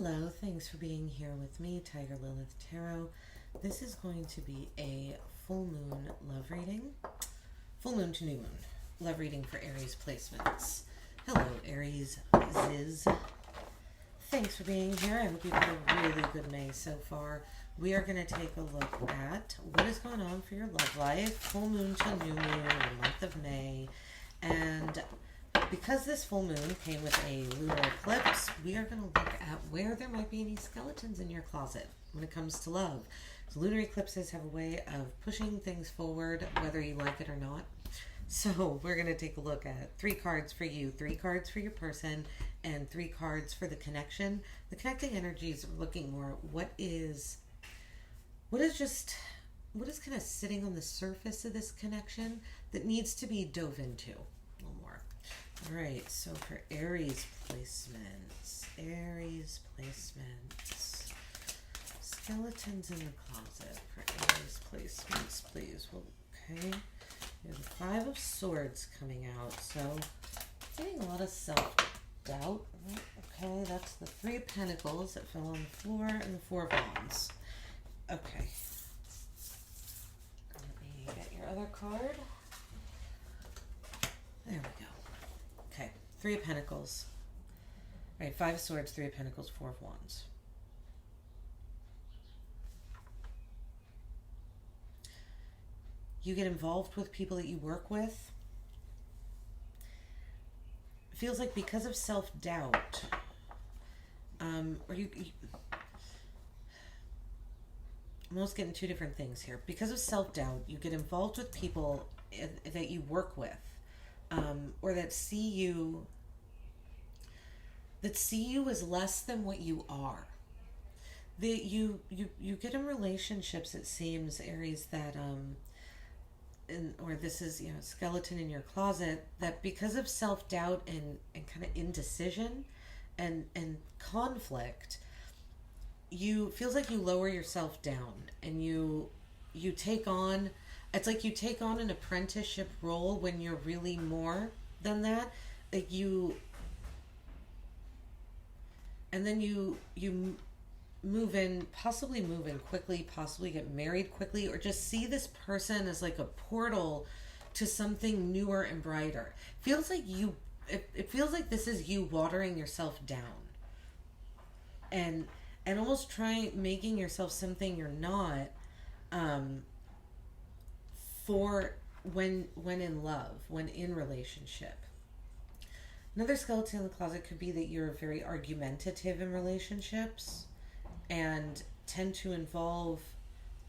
Hello, thanks for being here with me, Tiger Lilith Tarot. This is going to be a full moon love reading. Full moon to new moon. Love reading for Aries placements. Hello, Aries Ziz. Thanks for being here. I hope you've had a really good May so far. We are going to take a look at what is going on for your love life. Full moon to new moon in the month of May. And because this full moon came with a lunar eclipse, we are going to look at where there might be any skeletons in your closet when it comes to love. So lunar eclipses have a way of pushing things forward, whether you like it or not. So we're going to take a look at 3 cards for you, 3 cards for your person, and 3 cards for the connection. The connecting energies are looking more what is kind of sitting on the surface of this connection that needs to be dove into a little more. All right, so for Aries placements, skeletons in the closet for Aries placements, please. Well, okay, we have the 5 of Swords coming out, so getting a lot of self-doubt. Okay, that's the 3 of Pentacles that fell on the floor and the 4 of Wands. Okay, let me get your other card. There we go. Okay, 3 of Pentacles. All right, 5 of Swords, 3 of Pentacles, 4 of Wands. You get involved with people that you work with. It feels like because of self-doubt, or you I'm almost getting 2 different things here. Because of self-doubt, you get involved with people that you work with, or that see you as less than what you are. You get in relationships, it seems, Aries, that or this is, skeleton in your closet, that because of self-doubt and kind of indecision and conflict, feels like you lower yourself down and you take on, it's like you take on an apprenticeship role when you're really more than that. Like and then you move in quickly, possibly get married quickly, or just see this person as like a portal to something newer and brighter. It feels like this is you watering yourself down and almost making yourself something you're not, for when in love, when in relationship. Another skeleton in the closet could be that you're very argumentative in relationships and tend to involve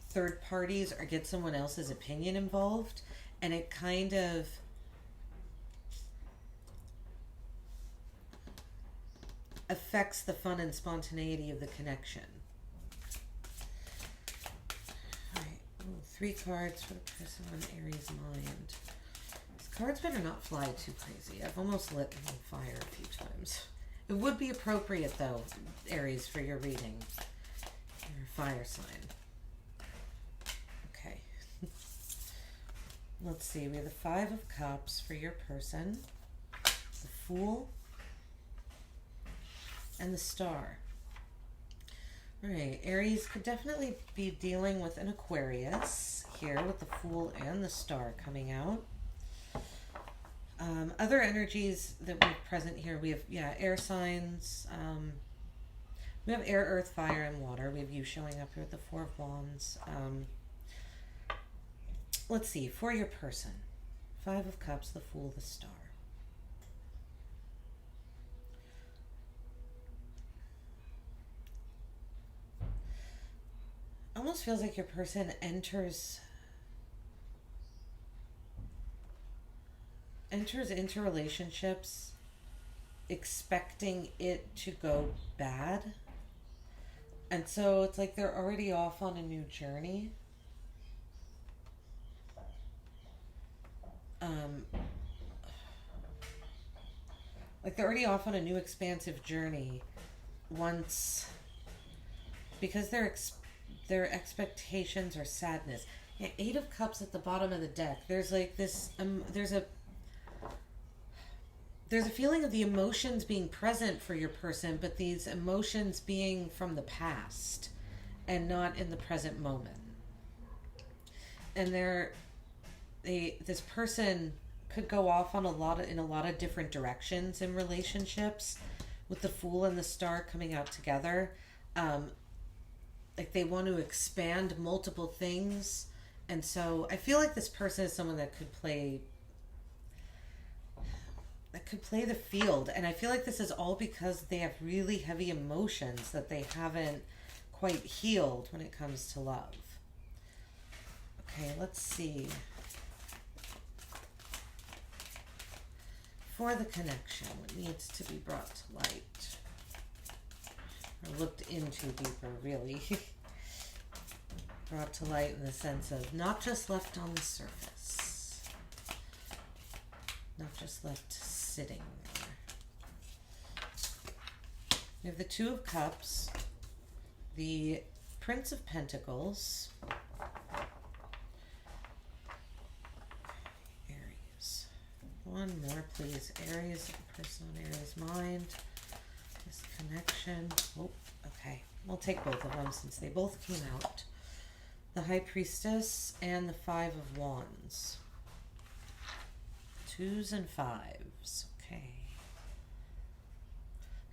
third parties or get someone else's opinion involved, and it kind of affects the fun and spontaneity of the connection. All right, 3 cards for the person on Aries' mind. These cards better not fly too crazy. I've almost lit them on fire a few times. It would be appropriate, though, Aries, for your reading. You're a fire sign. Okay. Let's see. We have the 5 of Cups for your person, the Fool, and the Star. All right. Aries could definitely be dealing with an Aquarius here with the Fool and the Star coming out. Other energies that we have present here, we have, air signs. We have air, earth, fire, and water. We have you showing up here with the 4 of Wands. Let's see, for your person, 5 of Cups, the Fool, the Star. Almost feels like your person enters into relationships expecting it to go bad. And so it's like they're already off on a new journey. Like they're already off on a new expansive journey because their expectations are sadness. 8 of Cups at the bottom of the deck. There's like this, there's a feeling of the emotions being present for your person, but these emotions being from the past and not in the present moment. And this person could go off on in a lot of different directions in relationships, with the Fool and the Star coming out together. Like they want to expand multiple things, and so I feel like this person is someone that could play the field, and I feel like this is all because they have really heavy emotions that they haven't quite healed when it comes to love. Okay, let's see. For the connection, what needs to be brought to light, or looked into deeper, really. Brought to light in the sense of not just left on the surface, not just left sitting there. We have the Two of Cups, the Prince of Pentacles, Aries. One more, please. Aries, the person on Aries' mind. This connection. Oh, okay. We'll take both of them since they both came out. The High Priestess and the Five of Wands. Twos and fives. Okay.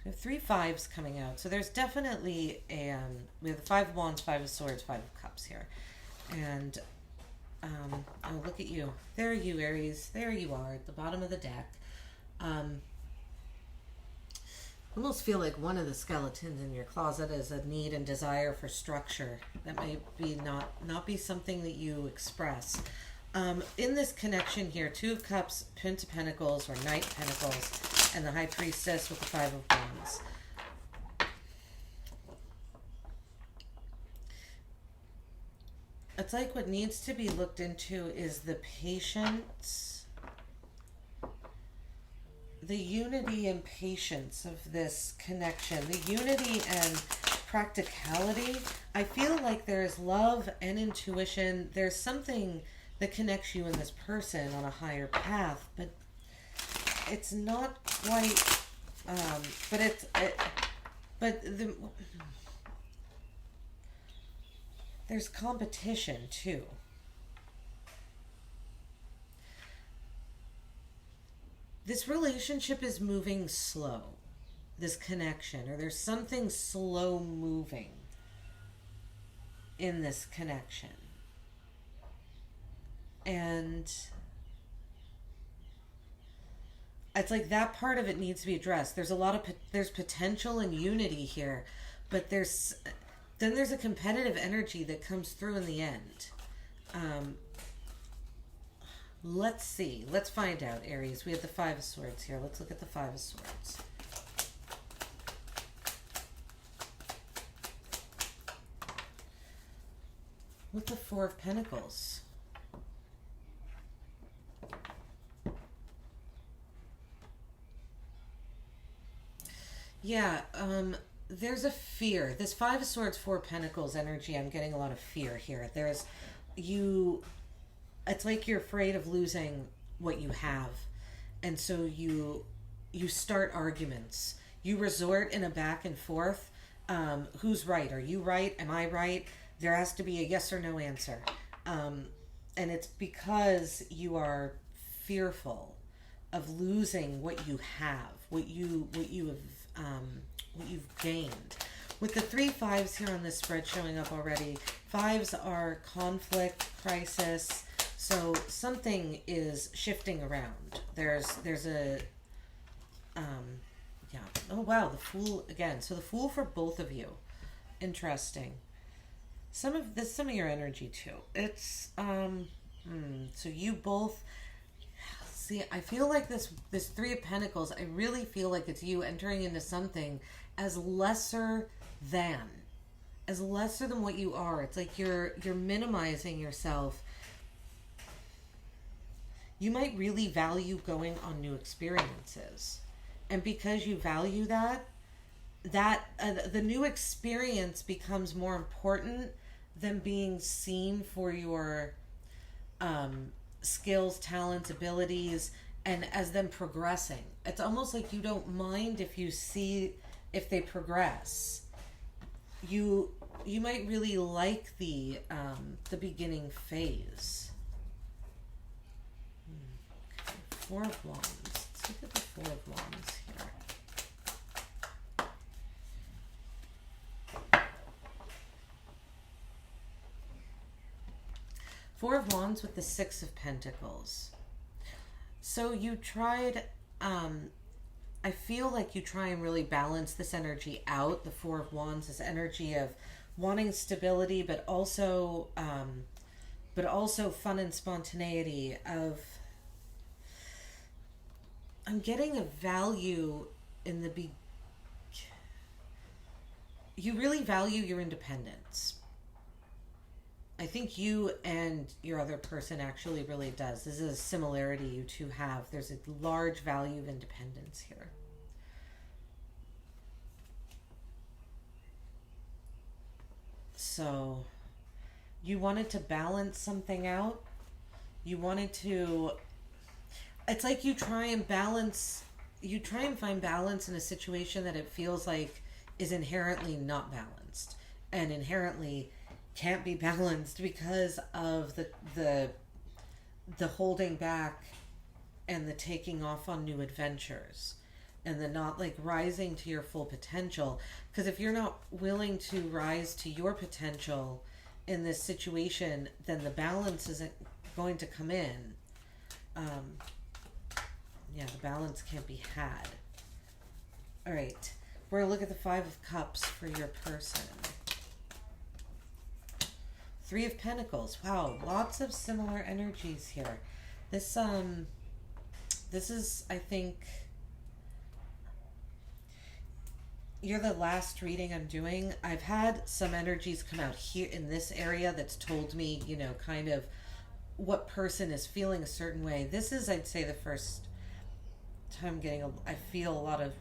We have 3 fives coming out. So there's definitely we have the Five of Wands, Five of Swords, Five of Cups here. And oh, look at you. There you, Aries. There you are at the bottom of the deck. Almost feel like one of the skeletons in your closet is a need and desire for structure. That may be not be something that you express. In this connection here, Two of Cups, Prince of Pentacles or Knight of Pentacles, and the High Priestess with the Five of Wands. It's like what needs to be looked into is the patience, the unity and patience of this connection, the unity and practicality. I feel like there's love and intuition. There's something that connects you and this person on a higher path, but it's not quite, there's competition too. This relationship is moving slow, this connection, or there's something slow moving in this connection. And it's like that part of it needs to be addressed. There's there's potential and unity here, but there's a competitive energy that comes through in the end. Let's see. Let's find out, Aries. We have the Five of Swords here. Let's look at the Five of Swords. With the Four of Pentacles. Yeah, there's a fear. This Five of Swords, Four of Pentacles energy, I'm getting a lot of fear here. It's like you're afraid of losing what you have. And so you start arguments. You resort in a back and forth. Who's right? Are you right? Am I right? There has to be a yes or no answer. And it's because you are fearful of losing what you have, what you've gained. With the 3 fives here on this spread showing up already, fives are conflict, crisis. So something is shifting around. There's a yeah. Oh wow, the Fool again. So the Fool for both of you. Interesting. Some of your energy too. It's so you both see, I feel like this 3 of Pentacles, I really feel like it's you entering into something as lesser than what you are. It's like you're minimizing yourself. You might really value going on new experiences. And because you value that the new experience becomes more important than being seen for your skills, talents, abilities, and as them progressing, It's almost like you don't mind if you see if they progress. You might really like the beginning phase. Okay. Four of Wands. Let's look at the Four of Wands here. Four of Wands with the Six of Pentacles. So you tried, I feel like you try and really balance this energy out. The Four of Wands, this energy of wanting stability, but also fun and spontaneity of, I'm getting a value in the you really value your independence. I think you and your other person actually really does. This is a similarity you two have. There's a large value of independence here. So you wanted to balance something out. You wanted to, it's like you try and find balance in a situation that it feels like is inherently not balanced and inherently can't be balanced because of the holding back and the taking off on new adventures and the not like rising to your full potential. Because if you're not willing to rise to your potential in this situation, then the balance isn't going to come in. Yeah, the balance can't be had. All right, we're gonna look at the Five of Cups for your person. Three of Pentacles. Wow, lots of similar energies here. This is, I think, you're the last reading I'm doing. I've had some energies come out here in this area that's told me, you know, kind of what person is feeling a certain way. This is, I'd say, the first time I feel a lot of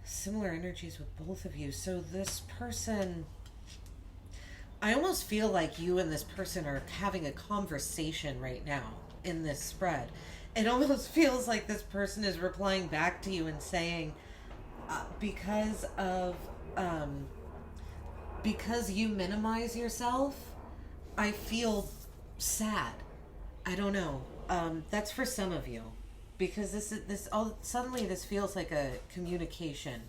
similar energies with both of you. So this person, I almost feel like you and this person are having a conversation right now in this spread. It almost feels like this person is replying back to you and saying, because you minimize yourself, I feel sad. I don't know. That's for some of you, because suddenly this feels like a communication,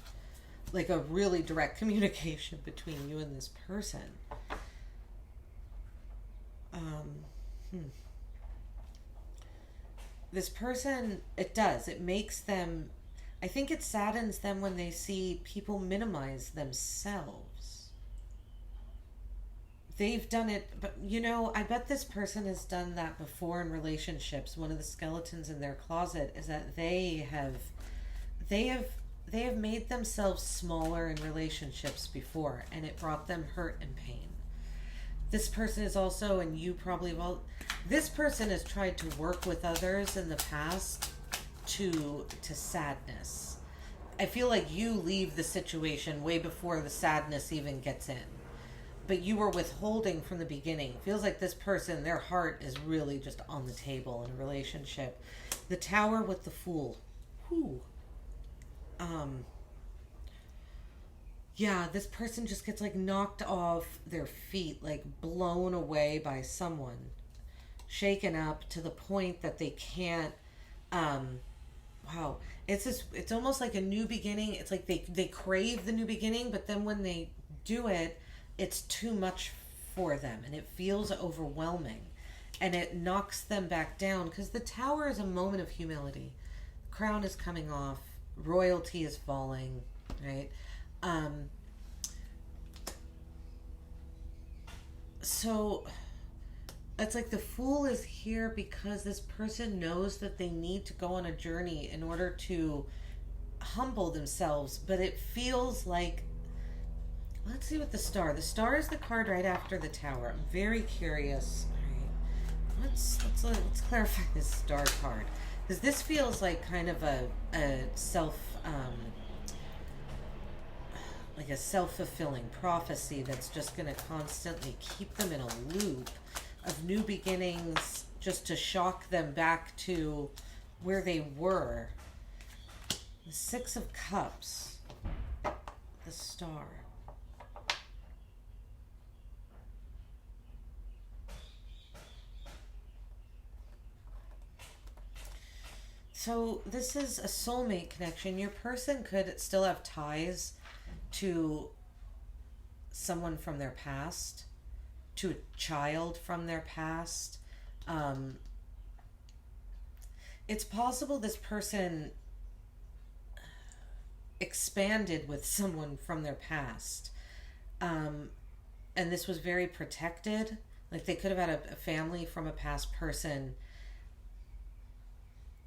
like a really direct communication between you and this person. This person, it makes them, I think it saddens them when they see people minimize themselves. They've done it, but you know, I bet this person has done that before in relationships. One of the skeletons in their closet is that they have made themselves smaller in relationships before, and it brought them hurt and pain. This person is also, and you probably will, this person has tried to work with others in the past to sadness. I feel like you leave the situation way before the sadness even gets in. But you were withholding from the beginning. It feels like this person, their heart is really just on the table in a relationship. The Tower with the Fool. Whew. Yeah, this person just gets like knocked off their feet, like blown away by someone, shaken up to the point that they can't, wow. It's almost like a new beginning. It's like they crave the new beginning, but then when they do it, it's too much for them and it feels overwhelming and it knocks them back down, because the Tower is a moment of humility. The crown is coming off, royalty is falling, right? So it's like the Fool is here because this person knows that they need to go on a journey in order to humble themselves, but it feels like, let's see what the Star is the card right after the Tower. I'm very curious. All right. Let's clarify this Star card, because this feels like kind of a self-fulfilling prophecy that's just going to constantly keep them in a loop of new beginnings, just to shock them back to where they were. The Six of Cups, the Star. So this is a soulmate connection. Your person could still have ties to someone from their past, to a child from their past. It's possible this person expanded with someone from their past. And this was very protected. Like they could have had a family from a past person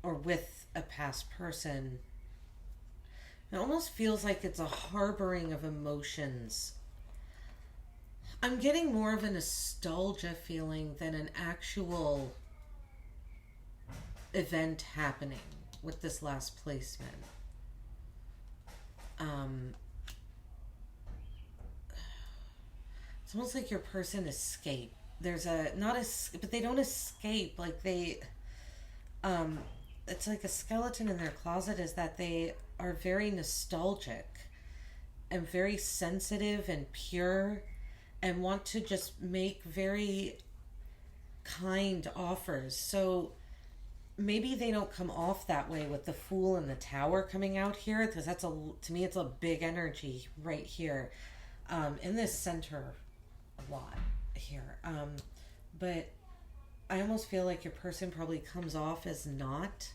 or with a past person. It almost feels like it's a harboring of emotions. I'm getting more of a nostalgia feeling than an actual event happening with this last placement. It's almost like your person escaped. There's a, but they don't escape. Like they, it's like a skeleton in their closet is that they are very nostalgic and very sensitive and pure and want to just make very kind offers. So maybe they don't come off that way with the Fool and the Tower coming out here, because that's to me, it's a big energy right here, in this center a lot here. But I almost feel like your person probably comes off as not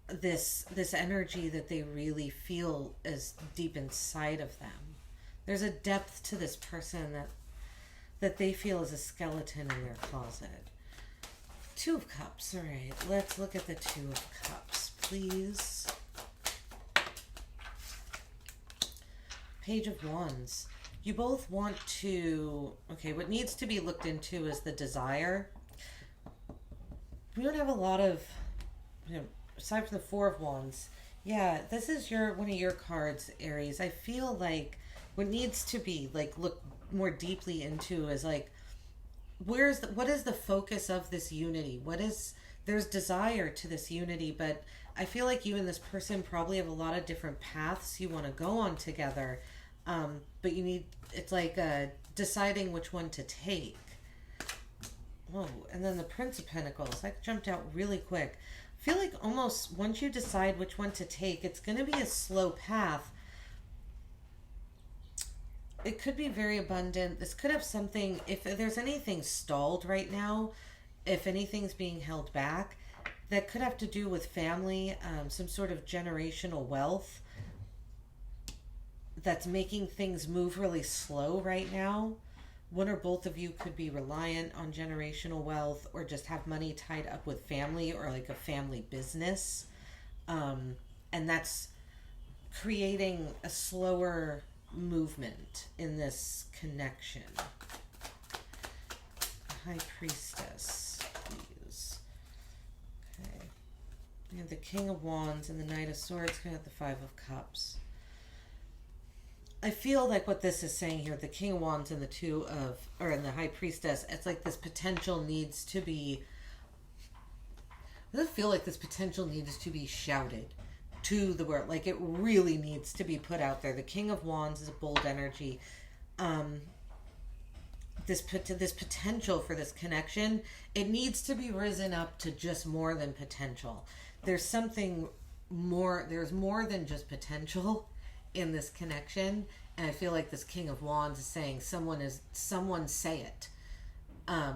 this energy that they really feel is deep inside of them. There's a depth to this person that they feel is a skeleton in their closet. Two of Cups. All right, let's look at the Two of Cups, please. Page of Wands. You both want to... Okay, what needs to be looked into is the desire. We don't have a lot of... aside from the Four of Wands. Yeah, this is one of your cards, Aries. I feel like what needs to be looked more deeply into is what is the focus of this unity? There's desire to this unity, but I feel like you and this person probably have a lot of different paths you want to go on together. But it's like deciding which one to take. Oh, and then the Prince of Pentacles. That jumped out really quick. I feel like almost once you decide which one to take, it's going to be a slow path. It could be very abundant. This could have something, if there's anything stalled right now, if anything's being held back, that could have to do with family, some sort of generational wealth that's making things move really slow right now. One or both of you could be reliant on generational wealth or just have money tied up with family or like a family business. And that's creating a slower movement in this connection. High Priestess, please. Okay. We have the King of Wands and the Knight of Swords. We have the Five of Cups. I feel like what this is saying here, the King of Wands and and the High Priestess, it's like this potential needs to be, I feel like this potential needs to be shouted to the world. Like it really needs to be put out there. The King of Wands is a bold energy. This potential for this connection, it needs to be risen up to just more than potential. There's something more, there's more than just potential in this connection, and I feel like this King of Wands is saying someone say it.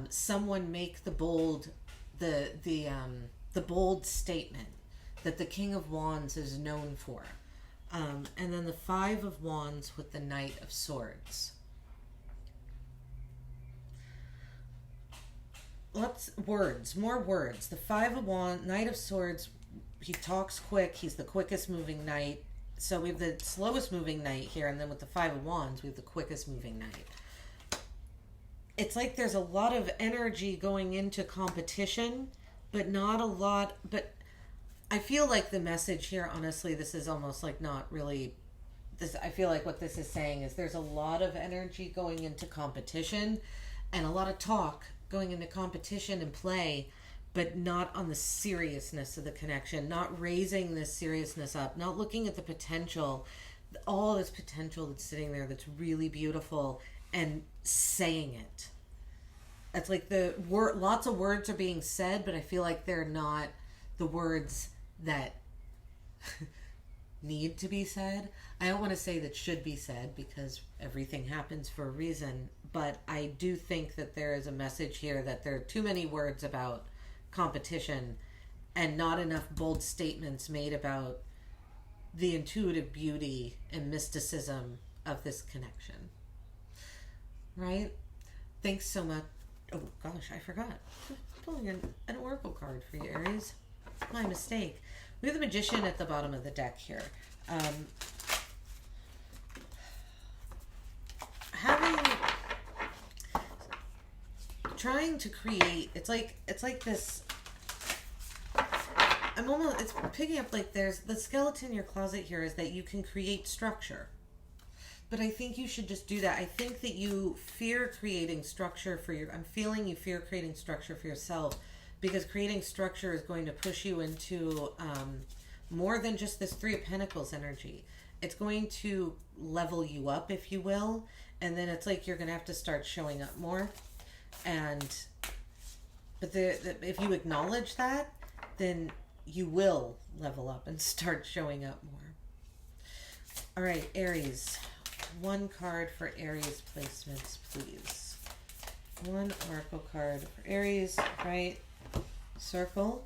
Someone make the bold bold statement that the King of Wands is known for. And then the Five of Wands with the Knight of Swords. More words. The Five of Wands, Knight of Swords, he talks quick, he's the quickest moving knight. So we have the slowest moving knight here, and then with the Five of Wands, we have the quickest moving knight. It's like there's a lot of energy going into competition, but not a lot. But I feel like the message here, honestly, this is almost like not really this. I feel like what this is saying is there's a lot of energy going into competition and a lot of talk going into competition and play, but not on the seriousness of the connection, not raising this seriousness up, not looking at the potential, all this potential that's sitting there that's really beautiful, and saying it. It's like lots of words are being said, but I feel like they're not the words that need to be said. I don't want to say that should be said, because everything happens for a reason, but I do think that there is a message here that there are too many words about competition and not enough bold statements made about the intuitive beauty and mysticism of this connection. Right? Thanks so much. Oh gosh, I forgot. I'm pulling an oracle card for you, Aries. My mistake. We have the Magician at the bottom of the deck here. Trying to create, it's like this, it's picking up like there's the skeleton in your closet here is that you can create structure. But I think you should just do that. I think that you fear creating structure I'm feeling you fear creating structure for yourself, because creating structure is going to push you into more than just this Three of Pentacles energy. It's going to level you up, if you will, and then it's like you're going to have to start showing up more. But if you acknowledge that, then you will level up and start showing up more. All right, Aries. One card for Aries placements, please. One oracle card for Aries, right? Circle.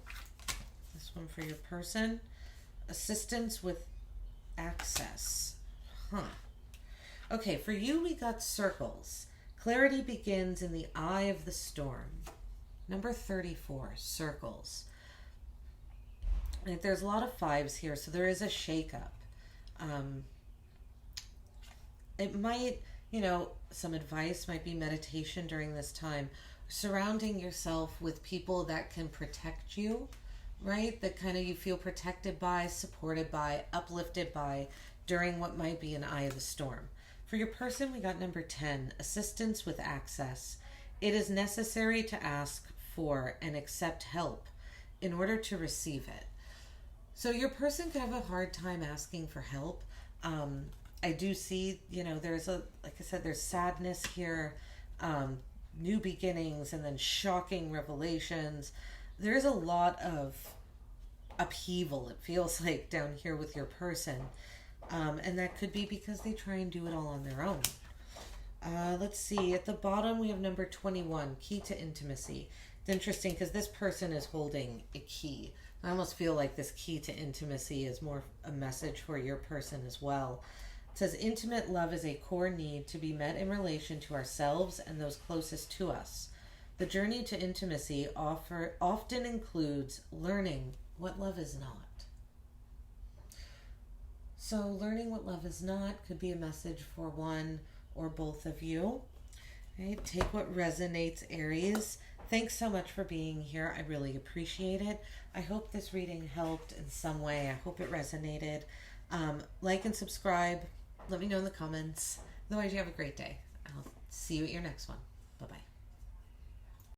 This one for your person. Assistance with access. Okay, for you we got circles. Clarity begins in the eye of the storm. Number 34, circles. And there's a lot of fives here, so there is a shakeup. It might, some advice might be meditation during this time. Surrounding yourself with people that can protect you, right? That kind of you feel protected by, supported by, uplifted by during what might be an eye of the storm. For your person, we got number 10, assistance with access. It is necessary to ask for and accept help in order to receive it. So your person could have a hard time asking for help. I do see, there's like I said, there's sadness here, new beginnings, and then shocking revelations. There's a lot of upheaval, it feels like, down here with your person. And that could be because they try and do it all on their own. Let's see. At the bottom, we have number 21, key to intimacy. It's interesting because this person is holding a key. I almost feel like this key to intimacy is more a message for your person as well. It says, intimate love is a core need to be met in relation to ourselves and those closest to us. The journey to intimacy often includes learning what love is not. So learning what love is not could be a message for one or both of you. Right? Take what resonates, Aries. Thanks so much for being here. I really appreciate it. I hope this reading helped in some way. I hope it resonated. Like and subscribe. Let me know in the comments. Otherwise, you have a great day. I'll see you at your next one. Bye-bye.